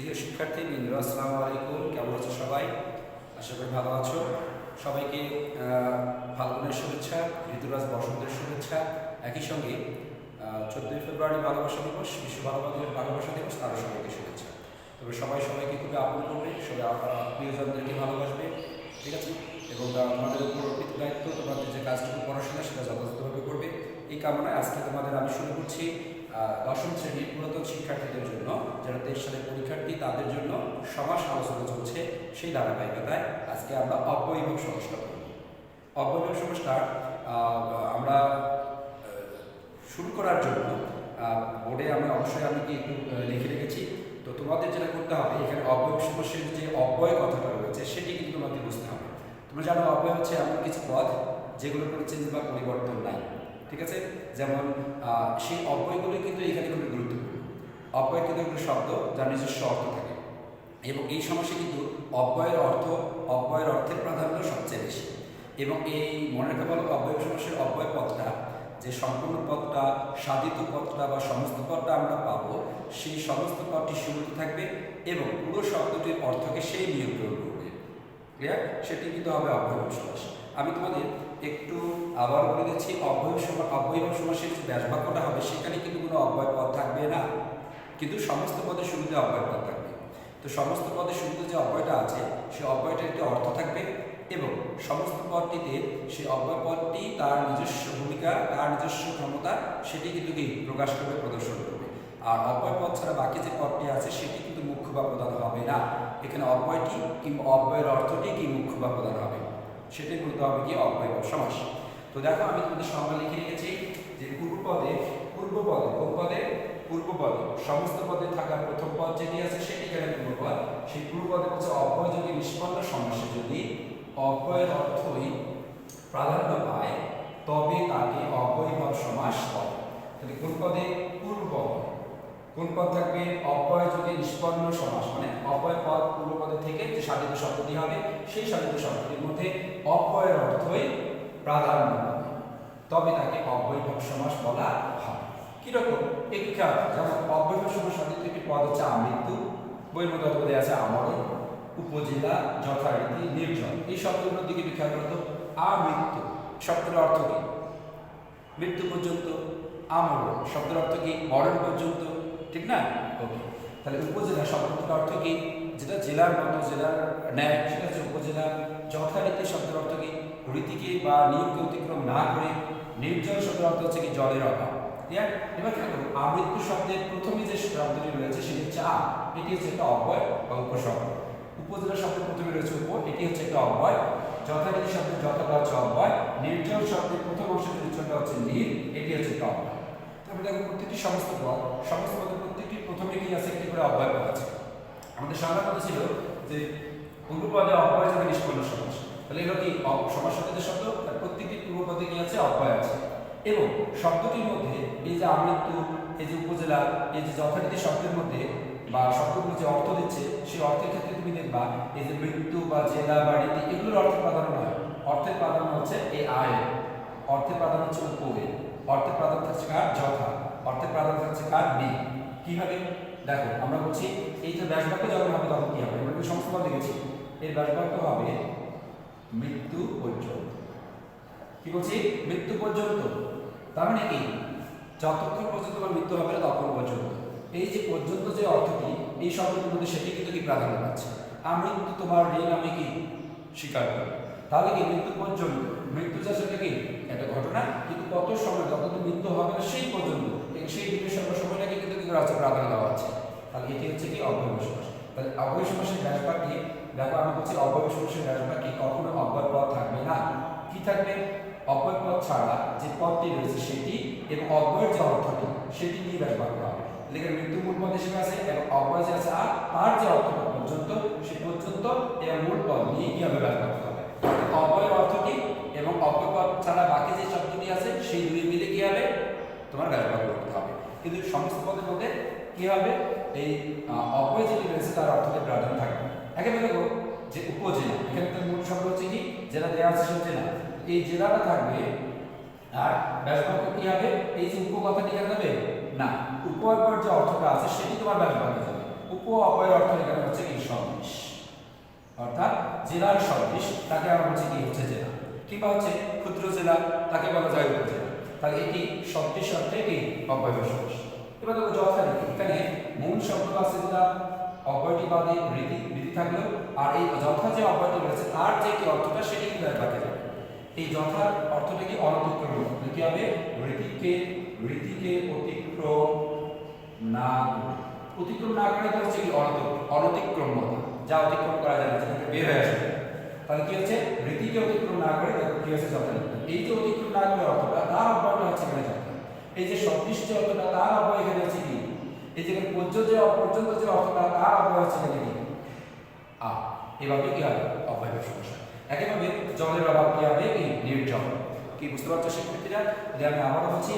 প্রিয় শিক্ষার্থীবৃন্দ, আসসালামু আলাইকুম। কেমন আছো সবাই? আশা করি ভালো আছো। সবাইকে ফাল্গুনের শুভেচ্ছা, ঋতুরাজ বসন্তের শুভেচ্ছা। একই সঙ্গে 14ই ফেব্রুয়ারি ভালোবাসা দিবস, বিশ্ব ভালোবাসা দিবস, তারও সবাইকে শুভেচ্ছা। তবে সবাই সবাইকে খুবই আপন করবে, সবাই প্রিয়জনদেরকে ভালোবাসবে, ঠিক আছে? এবং তোমাদের উপর অর্পিত দায়িত্ব, তোমাদের যে কাজটুকু পড়াশোনা সেটা যথাযথভাবে করবে। এই কামনায় আজকে আমি শুরু করছি দশম শ্রেণীর পুরাতন শিক্ষার্থীদের জন্য, যারা 23 সালের পরীক্ষার্থী, তাদের জন্য সমাস আলোচনা চলছে। সেই ধারাবাহিকতায় আজকে আমরা অব্যয়ীভাব সংস্কার করব। অব্যয়ীভাব সংস্কার আমরা শুরু করার জন্য বোর্ডে অবশ্যই আমি কি একটু লিখে রেখেছি। তো তোমাদের যেটা করতে হবে, এখানে অব্যয় সমস্যার যে অব্যয় কথাটা রয়েছে সেটি কিন্তু তোমাদের বুঝতে হবে। তোমরা জানো অব্যয় হচ্ছে এমন কিছু পদ যেগুলোর কোনো চেঞ্জ বা পরিবর্তন নাই, ঠিক আছে? যেমন সেই অব্যয়গুলো কিন্তু এখানে খুবই গুরুত্বপূর্ণ। অব্যয় কিন্তু একটা শব্দ যার নিজস্ব অর্থ থাকে, এবং এই সমাসে কিন্তু অব্যয়ের অর্থের প্রাধান্য সবচেয়ে বেশি। এবং এই মনে রাখা ভালো, অব্যয় সমাসের অব্যয় পদটা, যে সম্পূর্ণ পদটা, সাধিত পদটা বা সমস্ত পদটা আমরা পাবো, সেই সমস্ত পদটি শুরুতে থাকবে এবং পুরো শব্দটির অর্থকে সেই নিয়ন্ত্রণ করবে। ক্লিয়ার? সেটি কিন্তু হবে অব্যয়ভাব সমাস। আমি তোমাদের একটু আবার বলে দিচ্ছি, অব্যয়ভাব সমাসের যে ব্যাস বাক্যটা হবে সেখানে কিন্তু কোনো অব্যয় পদ থাকবে না, কিন্তু সমস্ত পদের শুরুতে অব্যয় পদ থাকবে। তো সমস্ত পদের শুরুতে যে অব্যয়টা আছে, সেই অব্যয়টার একটি অর্থ থাকবে এবং সমস্ত পদটিতে সেই অব্যয় পদটি তার নিজস্ব ভূমিকা, তার নিজস্ব ক্ষমতা, সেটি কিন্তু কি প্রকাশ করবে, প্রদর্শন করবে। আর অব্যয় পদ ছাড়া বাকি যে পদটি আছে সেটি কিন্তু মুখ্য বা প্রধান হবে না। এখানে অব্যয়টি কিংবা অব্যয়ের অর্থটি কি মুখ্য বা প্রধান হবে, সেটি বলতে হবে কি অব্যয়ভাব সমাস। তো দেখো, আমি তোমাদের সংজ্ঞা লিখে রেখেছি যে পূর্বপদে সমস্ত পদে থাকা প্রথম পদ যেটি আছে সেটি গেলে পূর্বপদ। সেই পূর্বপদে হচ্ছে অব্যয় যদি নিষ্পন্ন সমাসে যদি অব্যয়ের অর্থই প্রাধান্য পায়, তবে তাকে অব্যয়ীভাব সমাস বলে। তাহলে কোন পদে? পূর্বপদ। কোন পদ থাকবে? অব্যয় যদি নিষ্পন্ন সমাস, মানে অব্যয় পদ পূর্বপদে থেকে যে সাধিত শব্দটি হবে, সেই সাধিত শব্দটির মধ্যে অব্যয়ের অর্থই প্রাধান্য পাবে, তবে তাকে অব্যয়ীভাব সমাস বলা হয়। কিরকম? একটু খেয়াল, যেমন অব্যয়ভাব সমাস সাধিত একটি পদ হচ্ছে আমৃত্যু, বইয়ের মধ্যে পদে আছে আমরণ, উপজেলা, যথারীতি, নির্জন। এই শব্দগুলোর দিকে একটু খেয়াল করতো। আমৃত্যু শব্দের অর্থ কি? মৃত্যু পর্যন্ত। আমরণ শব্দের অর্থ কি? মরণ পর্যন্ত, ঠিক না? ওকে। তাহলে উপজেলা শব্দটির অর্থ কি? যেটা জেলার মতো, জেলার ন্যায়, সেটা হচ্ছে উপজেলা। যথারীতি শব্দের অর্থ কি? রীতিকে বা নিয়মকে অতিক্রম না করে। নির্জন শব্দের অর্থ হচ্ছে কি? জলের অভাব। ক্লিয়ার? এবার খেয়াল করুন, আমৃত্যু শব্দের প্রথমে যে শব্দটি রয়েছে সেটি হচ্ছে আ, এটি হচ্ছে একটা অব্যয় বা উপশব্দ। উপজেলা শব্দের প্রথমে রয়েছে উপ, এটি হচ্ছে একটা অব্যয়। যথারীতি শব্দের যথাটা হচ্ছে অব্যয়। নির্জন শব্দের প্রথম অংশের নির্জনটা হচ্ছে নির, এটি হচ্ছে একটা অব্যয়। তারপরে দেখো, প্রত্যেকটি সমস্ত পদের প্রত্যেকটির প্রথমে কি আছে? একটি করে অব্যয় পদ আছে। আমাদের সংজ্ঞা কথা ছিল যে পূর্বপদে অব্যয় যদি নিষ্পন্ন সমাস, তাহলে এগুলো কি সমাস সাধিত শব্দ, তার প্রত্যেকটি পূর্বপদে কি আছে? অব্যয় আছে। এবং শব্দটির মধ্যে এই যে আমৃত্যু, এই যে উপজেলা, এই যে যথারীতি শব্দের মধ্যে বা শব্দগুলো যে অর্থ দিচ্ছে, সেই অর্থের ক্ষেত্রে তুমি দেখবা এই যে মৃত্যু বা জেলা বা রীতি, এগুলোর অর্থের প্রাধান্য নয়। অর্থের প্রাধান্য হচ্ছে এই আয়, অর্থের প্রাধান্য হচ্ছে উপরে, অর্থের প্রাধান্য থাকছে কার? যথা, অর্থের প্রাধান্য থাকছে কার? নি। কিভাবে? দেখো, আমরা বলছি এই যে ব্যাসবাক্য যখন হবে তখন কি হবে? আমরা সমস্ত পদ লিখেছি, এর ব্যাসবাক্য হবে মৃত্যু পর্যন্ত। কি বলছি? মৃত্যু পর্যন্ত। তার মানে কি? যতক্ষণ পর্যন্ত আমার মৃত্যু হবে না ততক্ষণ পর্যন্ত। এই যে পর্যন্ত যে অর্থটি, এই শব্দটির মধ্যে সেটি কিন্তু কি প্রাধান্য পাচ্ছে। আমৃত্যু তোমার ঋণ আমি কি স্বীকার করি, তাহলে কি মৃত্যু পর্যন্ত? মৃত্যু যে সেটা কি একটা ঘটনা, কিন্তু কত সময়, যতদিন মৃত্যু হবে না সেই পর্যন্ত, সেই দিনের সময়টাকে কিন্তু কি করা আছে? প্রাধান্য দেওয়া আছে। তাহলে এটি হচ্ছে কি অব্যয় সমাস। তাহলে অব্যয় সমাসের ব্যাসবাক্যে দেখো, আমি বলছি অব্যয় সমাসের ব্যাসবাক্যে কখনো অব্যয় পদ থাকবে না। কি থাকবে? অব্যয় পদ ছাড়া যে পদটি রয়েছে সেটি এবং অব্যয়ের যে অর্থটি সেটি নিয়ে ব্যাসবাক্য হবে। এখানে মৃত্যু মূল পদ হিসেবে আছে এবং অব্যয় যে আছে আর তার যে অর্থটা পর্যন্ত, সেই পর্যন্ত এবং মূল পদ নিয়ে কি হবে? ব্যাসবাক্য হবে। অব্যয়ের অর্থটি এবং অব্যয় পদ ছাড়া বাকি যে শব্দটি আছে সেই দুই মিলে কি হবে? তোমার ব্যাসবাক্য করতে হবে। কিন্তু সমস্ত পদের মধ্যে কি হবে? এই অব্যয় যেটি রয়েছে তার অর্থকে প্রাধান্য থাকবে। একেবারে দেখো যে উপজেলা, এখানে তার মূল শব্দ হচ্ছে কি? জেলা দেওয়া আছে, সেই জেলা, এই জেলাটা থাকবে। আর ব্যাসবাক্য কি হবে? এই যে উপকথাটি এখানে যাবে না, উপর যে অর্থটা আছে সেটি তোমার ব্যাসবাক্যে যাবে। উপ অপয়ের অর্থ এখানে হচ্ছে কি সদৃশ, অর্থাৎ জেলার সদৃশ তাকে আমরা বলছি কি হচ্ছে জেলা, কিংবা হচ্ছে ক্ষুদ্র জেলা তাকে বলা যায় উপজেলা। তাহলে এটি সদৃশ অর্থে কি অব্যয় সমাস। এবার দেখো যথারীতি, এখানে মূল শব্দ আছে যেটা অব্যয়টি বাদে রীতি থাকলো, আর এই যথা যে অব্যয়টি রয়েছে তার যে কি অর্থটা সেটি কিন্তু বাকি যাবে। এই যথার অর্থটা কি অনতিক্রম, কি হবে রীতিকে অতিক্রম না করে তো হচ্ছে কি অনতিক্রমতা, যা অতিক্রম করা যায় না, যেটা বের হয়ে আসে। তাহলে কি হচ্ছে রীতিকে অতিক্রম না করে কি হচ্ছে যথারীতি। এই যে অতিক্রম না করে অর্থটা তার অব্যয়টা হচ্ছে এখানে যথা। এই যে সদৃশ যে অর্থটা তার অব্যয় এখানে হচ্ছে কি, এই যে পর্যন্ত যে অর্থটা তার অব্যয় হচ্ছে এখানে কি আ। এভাবে কি হবে অব্যয় সমস্যা। একইভাবে জলের অভাব কি হবে কি নির্জল। কি বুঝতে পারছো শিক্ষার্থীরা? তাহলে আমি আবারও বলছি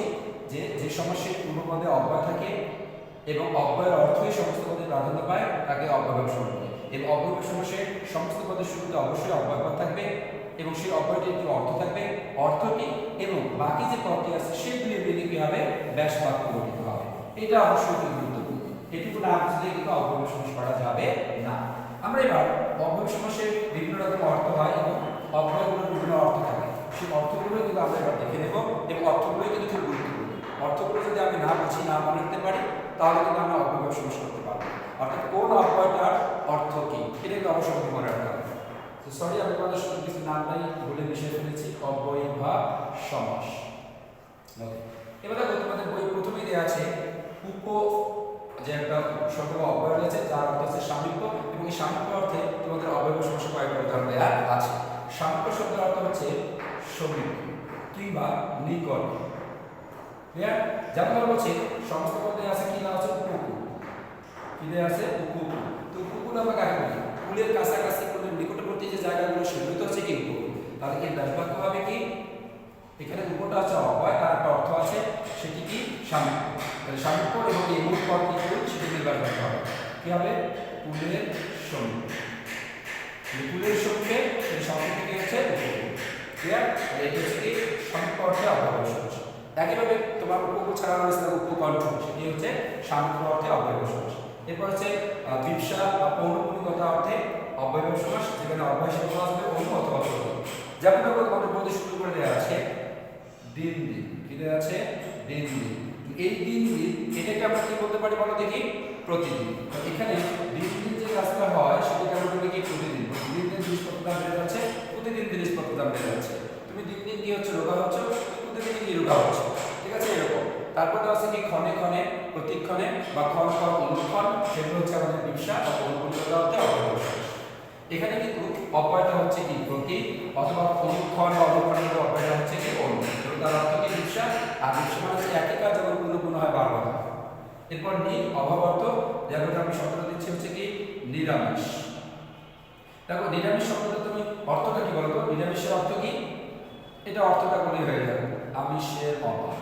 যে সমস্যার পূর্বপদে অব্যয় থাকে এবং অব্যয়ের অর্থই সমস্ত পদে প্রাধান্য পায় তাকে অব্যয় সমস্যা বলে। এবং অব্যয় সমস্যার সমস্ত পদের শুরুতে অবশ্যই অব্যয়পদ থাকবে এবং সেই অব্যয়টির একটি অর্থ থাকবে, অর্থটি এবং বাকি যে পদটি আছে সেগুলি মিলে কি হবে ব্যাস বাক্য গঠিত হবে। এটা অবশ্যই গুরুত্বপূর্ণ। এটুকু না বুঝলে কিন্তু অব্যয় সমস্যা করা যাবে না। আমরা এবার অব্যয় সমস্যার বিভিন্ন রকম অর্থ হয় এবং অব্যয়গুলোর বিভিন্ন অর্থ থাকে, সেই অর্থগুলো কিন্তু আমরা এবার দেখে নেব এবং অর্থগুলো কিন্তু খুব গুরুত্বপূর্ণ। অর্থগুলো যদি আমি না বুঝি না মনে রাখতে পারি তাহলে কিন্তু আমরা অব্যয় সমস্যা করতে পারবো। অর্থাৎ কোন অব্যয়টার অর্থ কি এটা কিন্তু অবশ্যই মনে রাখতে হবে। তো সরি আমি তোমাদের সাথে কিছু নামটাই ভুলে মিশিয়ে ফেলেছি, অব্যয় বা সমাস। ওকে, এবার দেখো তোমাদের বই প্রথমেই দেওয়া আছে যে একটা শব্দ অব্যয় রয়েছে যার অর্থ হচ্ছে সামীপ্য, এবং এই সামীপ্য অর্থে তোমাদের অব্যয় সমস্যা কয়েকটা উদাহরণ দেওয়া আছে। সামীপ্য শব্দের অর্থ হচ্ছে সমীপ কিংবা নিকট। ক্লিয়ার? যেমন আমরা বলছি সমস্ত পদে আছে কি না আছে উপকূল, কি দেয়া আছে উপকূল। তো উপকূল আমরা কাকে বলি? কুলের কাছাকাছি কুলের নিকটবর্তী যে জায়গাগুলো সেগুলো তো হচ্ছে কি উপকূল। তাহলে এর ব্যাসবাক্য হবে কি, এখানে উপটা আছে অব্যয়, তার একটা অর্থ আছে সেটি কি সামীপ্য। তাহলে সামীপ্য এবং এই মূল পদটি কুল সেটি নির্বাচন করা হবে কি হবে কুলের সমীপ। কুলের সমীপে এই শব্দটি কি হচ্ছে উপকূল। ক্লিয়ার? এটা হচ্ছে কি সামীপ্য অর্থে অব্যয় সমস্যা। একইভাবে তোমার উপকূল ছাড়া রয়েছে উপকণ্ঠ, সেটি হচ্ছে সামীপ্য অর্থে অব্যয় সমাস। এরপর হচ্ছে বিবসা বা পৌনঃপুনিকতা অর্থে অব্যয় সমাস, যেখানে অব্যয় শব্দ আসবে অনু অথবা পদ। যেমন তোমাদের বলতে শুরু করে দেওয়া আছে দিন দিন, কি দেওয়া আছে দিন দিন। এই দিন দিন এটাকে আমরা কি বলতে পারি বলো দেখি প্রতিদিন। এখানে দিন দিন যে কাজটা হয় সেটাকে আমরা বলি কি প্রতিদিন। দিন দিন জিনিসপত্রের দাম বেড়ে যাচ্ছে, প্রতিদিন জিনিসপত্রের দাম বেড়ে যাচ্ছে। তুমি দিন দিন কি হচ্ছে রোগা হচ্ছ, প্রতিদিন কি রোগা হচ্ছ, ঠিক আছে এরকম। তারপরে আছে কি ক্ষণে ক্ষণে প্রতিক্ষণে বা ক্ষণ ক্ষণ অনুক্ষণ, সেগুলো হচ্ছে আমাদের বিবসা বা পৌনঃপুনিকতা অর্থে অব্যয় সমাস। এখানে কিন্তু অব্যয়টা হচ্ছে কি প্রতি অথবা অনুক্ষণ বা অনুক্ষণের অব্যয়টা হচ্ছে কি অনু, এবং তার অর্থ কি বিবসা। আর বিবসা মানে হচ্ছে একই কাজ যখন পুনঃ হয় বারবার। এরপর অভাব অর্থ, যেমন আমি শব্দটা দিচ্ছি হচ্ছে কি নিরামিষ। দেখো নিরামিষ শব্দটা তুমি অর্থটা কি বলতো, নিরামিষের অর্থ কি, এটা অর্থটা বলি হয়ে যাবে আমিষের অভাব।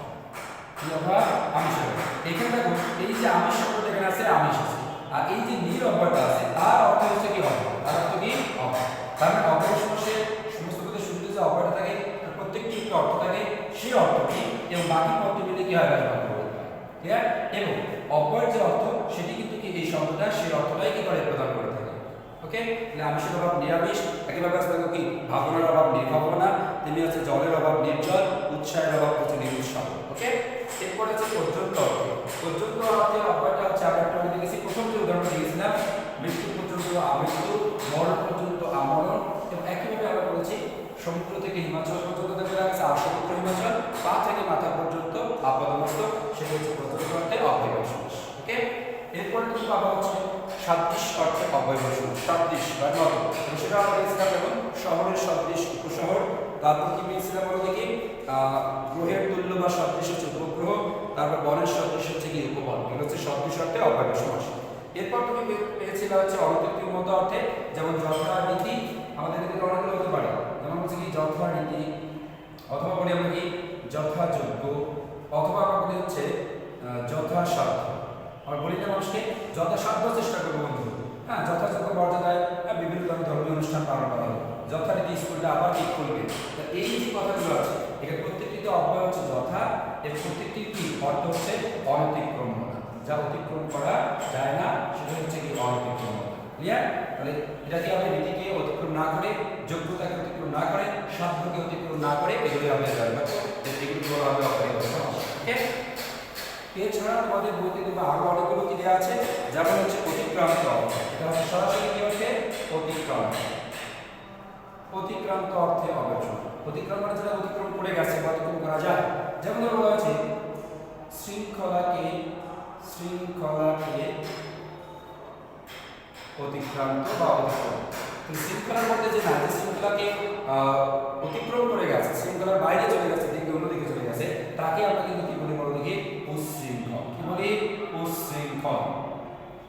কি অভাব? আমিষের। এখানে দেখো এই যে আমিষ শব্দটা এখানে আছে আমিষ আছে, আর এই যে অব্যয়টা আছে তার অর্থ হচ্ছে কি অভাব, তার অর্থ কি অভাব। তার মানে অব্যয় সমস্যার সমস্ত পদের শুরুতে যে অব্যয়টা থাকে তার প্রত্যেকটি একটি অর্থ থাকে, সেই অর্থটি এবং বাকি পদটি মিলে কি হয় ব্যবহার করতে হয়। ক্লিয়ার? এবং অব্যয়ের যে অর্থ সেটি কিন্তু কি এই শব্দটা সেই অর্থটাই কি করে প্রদান করে থাকে। ওকে, তাহলে আমিষের অভাব নিরামিষ। একইভাবে আছে দেখো কি ভাবনার অভাব নির্ভাবনা, তেমনি হচ্ছে জলের অভাব নির্জল, উৎসাহের অভাব হচ্ছে নিরুৎসাহ। ওকে, এরপর আছে পর্যন্ত অর্থ। পর্যন্ত অর্থের অব্যয়টা হচ্ছে আমরা একটা দেখেছি, প্রথম যে উদাহরণ দিয়েছিলাম মৃত্যু পর্যন্ত আমৃত্যু, মরণ পর্যন্ত আমরণ। এবং একইভাবে আমরা বলেছি সমুদ্র থেকে হিমাচল পর্যন্ত দেখা গেছে আর সমুদ্র হিমাচল, পা থেকে মাথা পর্যন্ত আপাদমস্ত, সেটা হচ্ছে পর্যন্ত অর্থে অব্যয় সমাস। ওকে, এরপরে তুমি পাবা হচ্ছে সাদৃশ অর্থে অব্যয় সমাস। সাদৃশ বা নদ, সেটা আমরা দেখছিলাম যেমন শহরের সদৃশ উপশহর। তারপর কি পেয়েছিলাম বলো দেখি গ্রহের তুল্য বা সদৃশ হচ্ছে উপগ্রহ। তারপর বনের সদৃশ হচ্ছে কি উপবন। এগুলো হচ্ছে সদৃশ অর্থে অব্যয় সমাস। এরপর তুমি পেয়েছিলে হচ্ছে অনতিক্রমতা অর্থে, যেমন যথারীতি। আমাদের এদিকে অনেকগুলো হতে পারে, যেমন হচ্ছে কি যথারীতি, অথবা বলি আমরা কি যথাযোগ্য, অথবা আমরা বলি হচ্ছে যথাসাধ্য। আমরা বলি না মানুষকে যথাসাধ্য চেষ্টা করবো বন্ধু, হ্যাঁ যথাযোগ্য মর্যাদায় বিভিন্ন ধর্মীয় অনুষ্ঠান পালন করা হবে, যথারীতি স্কুলটা আবার ঠিক করবে। এই যে কথাগুলো আছে এখানে প্রত্যেকটিতে অব্যয় হচ্ছে যথা, এর প্রত্যেকটি কি অর্থ হচ্ছে অনতিক্রমতা, যা অতিক্রম করা যায় না সেটা হচ্ছে কি ক্লিয়ার? তাহলে এটা কি হবে? রীতিকে অতিক্রম না করে, যোগ্যতাকে অতিক্রম না করে, সাধ্যকে অতিক্রম না করে, এগুলো হবে ব্যয়বাক্য। এগুলো হবে অব্যয় সমাস। ওকে? এছাড়া তোমাদের বইতে কিন্তু আরো অনেকগুলো কি দেওয়া আছে, যেমন হচ্ছে অতিক্রান্ত অর্থে। এটা হচ্ছে সরাসরি কি হচ্ছে? অতিক্রান্ত। অতিক্রান্ত অর্থে অব্যয় সমাস। অতিক্রম মানে যেটা অতিক্রম করে গেছে বা অতিক্রম করা যায়। যেমন ধরো বলা আছে শৃঙ্খলাকে অতিক্রান্ত বা অতিক্রম। তো শৃঙ্খলার মধ্যে যে না, যে শৃঙ্খলাকে অতিক্রম করে গেছে, শৃঙ্খলার বাইরে চলে গেছে, দিকে অন্যদিকে চলে গেছে, তাকে আমরা কিন্তু কি বলি বলো দেখি? উচ্ছৃঙ্খল। কি বলি? উচ্ছৃঙ্খল।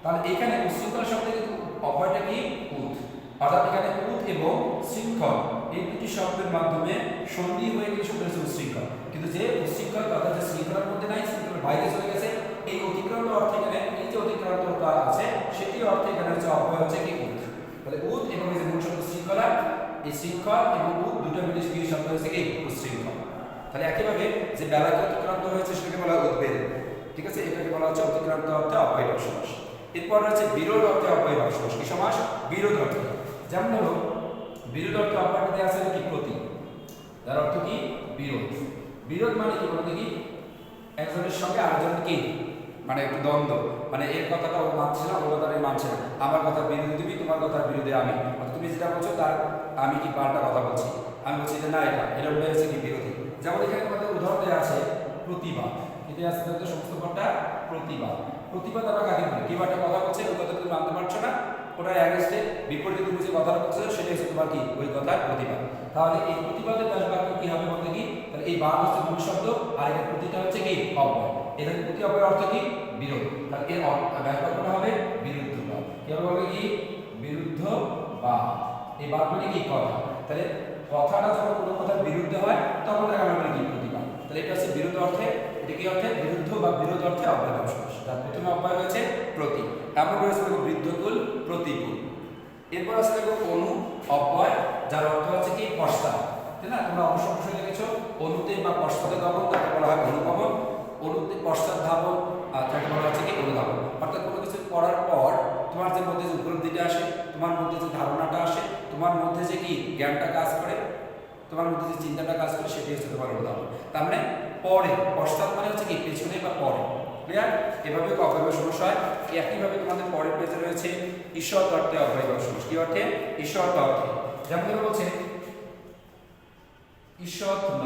তাহলে এখানে উচ্ছৃঙ্খল শব্দে কিন্তু অপরটা কি? উৎ। অর্থাৎ এখানে উৎ এবং শৃঙ্খল এই দুটি শব্দের মাধ্যমে সন্ধি হয়ে গিয়ে শব্দ হচ্ছে উচ্ছৃঙ্খল। কিন্তু যে উচ্ছৃঙ্খল অর্থাৎ যে শৃঙ্খলার মধ্যে নাই, শৃঙ্খলার বাইরে চলে গেছে, এই অতিক্রান্ত অর্থে এখানে এই যে অতিক্রান্তটা আছে সেটি অর্থে এখানে হচ্ছে অব্যয় হচ্ছে কি? উৎ। তাহলে উৎ এবং এই যে মূল শব্দ শৃঙ্খলা, এই শৃঙ্খল এবং উৎ দুটো মিলে কি শব্দ হচ্ছে কি? উচ্ছৃঙ্খল। তাহলে একইভাবে যে বেলাকে অতিক্রান্ত হয়েছে সেটাকে বলা হয় উদ্বেগ। ঠিক আছে? এটাকে বলা হচ্ছে অতিক্রান্ত অর্থে অব্যয়ভাব সমাস। এরপর রয়েছে বিরোধ অর্থে অব্যয়ভাব সমাস। কি সমাস? বিরোধ অর্থে। যেমন হলো বিরোধ অর্থে অব্যয়টা দেওয়া আছে কি? প্রতি। তার অর্থ কি? বিরোধ। বিরোধ মানে কি বলতে কি? একজনের সঙ্গে আরেকজন কি মানে একটু দ্বন্দ্ব, মানে এর কথাটা ও মানছে না, ওর কথাটা মানছে না, আমার কথার বিরোধী তুমি, তোমার কথার বিরোধী আমি, তুমি যেটা বলছো তার আমি কি পাল্টা কথা বলছি, আমি বলছি যে না এটা উঠে আছে কি? বিরোধী। যেমন এখানে আমাদের উদাহরণ দেওয়া আছে প্রতিবাদ। এটা আছে তো সমস্ত কথা প্রতিবাদ। প্রতিবাদ আমরা কাকে বলি? কেউ একটা কথা বলছে, ওই কথা তুমি মানতে পারছো না, ওটার অ্যাগেইনস্টে বিপরীতে তুমি যে কথাটা বলছো সেটাই হচ্ছে তোমার কি? ওই কথার প্রতিবাদ। তাহলে এই প্রতিবাদের ব্যাস বাক্য কি হবে বলতে কি? তাহলে এই বাদ হচ্ছে মূল শব্দ, আর এখানে প্রতিটা হচ্ছে কি? অব্যয়। এখানে প্রতি অব্যয়ের অর্থ কি? বিরোধ। তাহলে এর ব্যাস বাক্যটা হবে বিরুদ্ধ বাদ। কি হবে কি? বিরুদ্ধ বাদ। এই বাদ মানে কি? কথা। তাহলে কথাটা যখন কোনো কথার বিরুদ্ধে হয় তখন তাকে আমরা বলি কি? প্রতিবাদ। তাহলে এটা হচ্ছে বিরোধ অর্থে, এটা কি অর্থে? বিরুদ্ধ বা বিরোধ অর্থে অব্যয়ভাব সমাস। তার প্রথমে অব্যয় হয়েছে প্রতি, তারপর রয়েছে বৃদ্ধকুল, প্রতিকূল। এরপর আছে দেখো অনু অব্যয়, যার অর্থ হচ্ছে কি? পশ্চাৎ। তাই না? তোমরা অবশ্যই দেখেছো অনুতে বা পশ্চাতে ধাবন তাকে বলা হয় অনুগমন, অনুতে পশ্চাৎ ধাবন আর তাকে বলা হচ্ছে কি? অনুধাবন। অর্থাৎ কোনো কিছু করার পর তোমার যে মধ্যে যে উপলব্ধিটা আসে, তোমার মধ্যে যে ধারণাটা আসে, তোমার মধ্যে যে কি জ্ঞানটা কাজ করে, তোমার মধ্যে যে চিন্তাটা কাজ করে, সেটাই হচ্ছে তোমার অনুধাবন। তার মানে পরে, পশ্চাৎ মানে হচ্ছে কি? পেছনে বা পরে। ক্লিয়ার? এভাবে অব্যয়ভাব সমাস হয়। একইভাবে তোমাদের পরের পেজে রয়েছে ঈষৎ অর্থে অব্যয়ভাব সমাস। কি অর্থে? ঈষৎ অর্থে। যেমন ধরো বলছে ঈষৎ নত।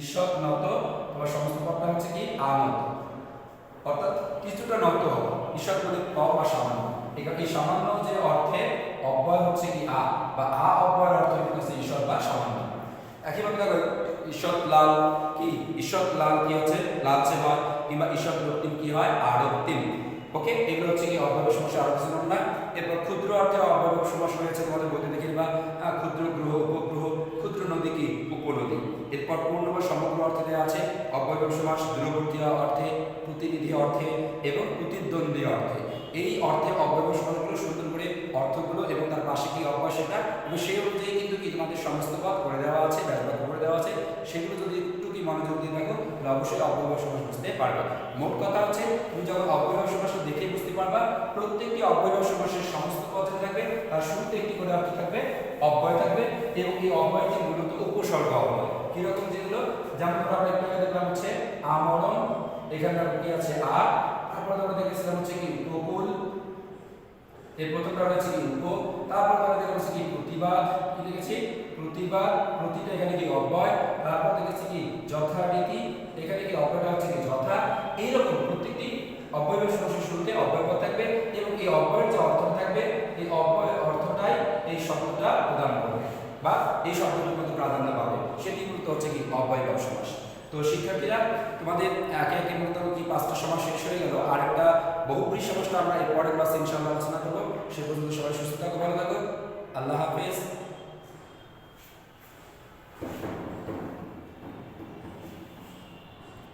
ঈষৎ নত তোমার সমস্ত পদটা হচ্ছে কি? আনত। অর্থাৎ কিছুটা নত হবে। ঈষৎ মানে কম বা সামান্য। এই সামান্য যে অর্থে অব্যয় হচ্ছে কি? আ, বা আ অব্যয়ের অর্থ হচ্ছে ঈষৎ বা সামান্য। একইভাবে দেখো ঈষৎ লাল কি? ঈষৎ লাল কি হচ্ছে? লালচে হয়। কিংবা ঈষৎ রক্তিম কি হয়? আরক্তিম। ওকে, এগুলো হচ্ছে কি অব্যয়ভাব সমাস আরো কিছু না। এরপর ক্ষুদ্র অর্থে অব্যয়ভাব সমাস রয়েছে তোমাদের বইতে দেখে নিবা। ক্ষুদ্র গ্রহ, উপগ্রহ, ক্ষুদ্র নদী কি? উপনদী। এরপর পূর্ণ বা সমগ্র অর্থে দেওয়া আছে অব্যয়ভাব সমাস দূরবর্তী অর্থে, প্রতিনিধি অর্থে এবং প্রতিদ্বন্দ্বী অর্থে। এই অর্থে অব্যয়ভাব সমাসগুলো সুন্দর করে অর্থগুলো এবং তার পাশে কি অব্যয় সেটা এবং সেই অনুযায়ী কিন্তু কি তোমাদের সমস্ত পদ করে দেওয়া আছে, ব্যাস বাক্য করে দেওয়া আছে। সেগুলো যদি একটু কি মনোযোগ দিয়ে দেখো তাহলে অবশ্যই অব্যয়ভাব সমাস বুঝতে পারবে। মোট কথা হচ্ছে তুমি যখন অব্যয়ভাব সমাস দেখে বুঝতে পারবা প্রত্যেকটি অব্যয়ভাব সমাসের সমস্ত পদ থাকবে, তার শুরুতে একটি করে অর্থ থাকবে, অব্যয় থাকবে এবং এই অব্যয়টি মূলত উপসর্গ অব্যয়। কিরকম? যেগুলো যেমন আমরা একটু আগে দেখলাম হচ্ছে আমরণ, এখানে কি আছে? আর তারপর আমরা দেখেছিলাম হচ্ছে কি? উপকূল। এই প্রথমটা রয়েছে কি? উপ। তারপর আমরা দেখেছি কি? প্রতিবাদ। কি দেখেছি? প্রতিবাদ। প্রতিটা এখানে কি? অব্যয়। তারপর দেখেছি কি? যথারীতি। এখানে কি? অব্যয়টা হচ্ছে কি? যথা। এইরকম প্রত্যেকটি অব্যয়ভাব সমাসের শুরুতে অব্যয় পদ থাকবে এবং এই অব্যয়ের যে অর্থ থাকবে এই অব্যয়ের অর্থটাই এই শব্দটা প্রদান করবে বা এই শব্দটির মধ্যে প্রাধান্য পাবে, সেটি মূলত হচ্ছে কি? অব্যয়ভাব সমাস। তো শিক্ষার্থীরা তোমাদের একে একে মূলত কি 5টা সমাস শেষ হয়ে গেল। আর একটা বহুব্রী সমাসটা আমরা এর পরের ক্লাসে ইনশাআল্লাহ আলোচনা করব। সে পর্যন্ত সবাই সুস্থ থাকো, ভালো থাকো। আল্লাহ হাফেজ।